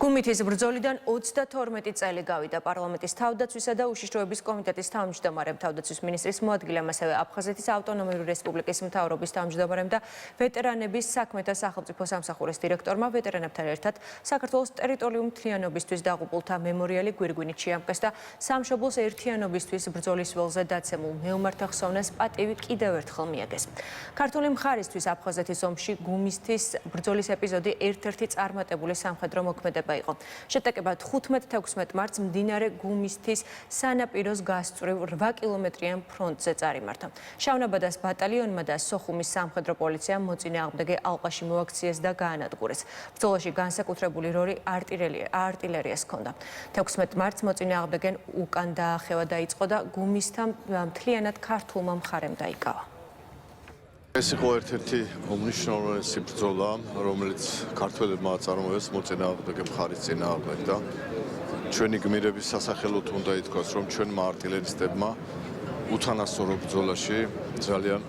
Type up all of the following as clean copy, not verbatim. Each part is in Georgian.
გუმითის ბრძოლიდან 32 წელი გავიდა პარლამენტის თავდაცვისა და უშიშროების კომიტეტის თავმჯდომარემ, თავდაცვის მინისტრის მოადგილემ, ასევე აფხაზეთის ავტონომიური რესპუბლიკის მთავრობის თავმჯდომარემ და ვეტერანების საქმეთა სახელმწიფო სამსახურის დირექტორმა ვეტერანებთან ერთად საქართველოს ტერიტორიული მთლიანობისთვის დაღუპულთა მემორიალი გვირგვინით შეამკეს და სამშობლოს ერთიანობისთვის ბრძოლის ველზე დაცემულ მეომართა ხსოვნას პატივი კიდევ ერთხელ მიაგეს. ქართული მხარისთვის აფხაზეთის ომში გუმისთის ბრძოლის ეპიზოდი ერთ-ერთი წარმატებული სამხედრო მოქმედება იყო. შეტაკება 15-16 მარტს მდინარე გუმისთის სანაპიროს გასწვრივ 8 კილომეტრიან ფრონტზე წარიმართა. შავნაბადას ბატალიონმა და სოხუმის სამხედრო პოლიციამ მოწინააღმდეგე ალყაში მოაქციეს და გაანადგურეს. ბრძოლაში განსაკუთრებული როლი არტილერიას ჰქონდა. 16 მარტს მოწინააღმდეგენ უკან დაახევა დაიწყო და გუმისთან მთლიანად ქართულმა მხარემ დაიკავა. ეს იყო ერთ-ერთი უმნიშვნელოვანესი ბრძოლა, რომელიც ქართველებმა აწარმოეს მოწინააღმდეგე მხარის წინააღმდეგ და ჩვენი გმირების სასახელოდ უნდა ითქვას, რომ ჩვენმა არტილერისტებმა უთანასწორო ბრძოლაში ძალიან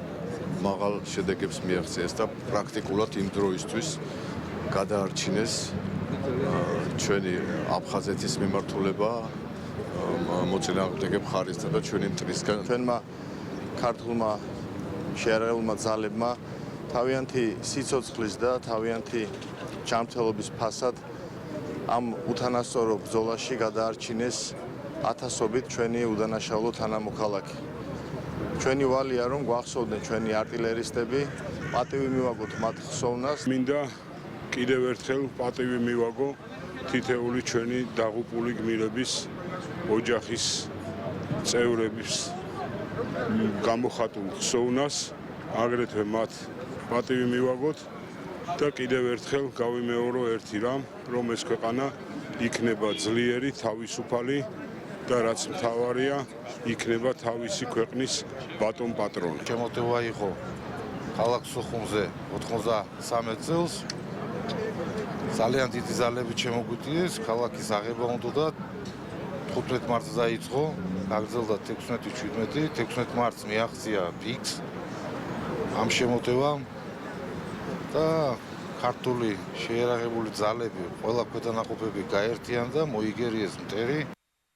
მაღალ შედეგებს მიაღწიეს და პრაქტიკულად იმ დროისთვის გადაარჩინეს ჩვენი აფხაზეთის მიმართულება მოწინააღმდეგე მხარისთან და ჩვენი მტრისგან. ჩვენმა ქართულმა შეიარაღებულმა ძალებმა თავიანთი სიცოცხლის და თავიანთი ჯანმრთელობის ფასად ამ უთანასწორო ბრძოლაში გადაარჩინეს ათასობით ჩვენი უდანაშაულო თანამოქალაქე. ჩვენი ვალია რომ გვახსოვდნენ ჩვენი არტილერისტები, პატივი მივაგოთ მათ ხსოვნას. მინდა კიდევ ერთხელ პატივი მივაგო თითეული ჩვენი დაღუპული გმირების ოჯახის წევრების გამოხატულ ხსოვნას, აგრეთვე მათ პატივი მივაგოთ და კიდევ ერთხელ გავიმეორო ერთი რამ, რომ ეს ქვეყანა იქნება ძლიერი, თავისუფალი და რაც მთავარია, იქნება თავისი ქვეყნის ბატონ პატრონი. შემოტევა იყო ქალაქ სოხუმზე 93 წელს. ძალიან დიდი ძალებით შემოგვიდგეს, ქალაქის აღება უნდა და 15 მარტს დაიწყო, გაგრძელდა 16-17, 16 მარტს მიაღწია პიკს ამ შემოტევამ და ქართული შეიარაღებული ძალები, ყველა ქვედანაყოფები გაერთიანდა და მოიგერიეს მტერი.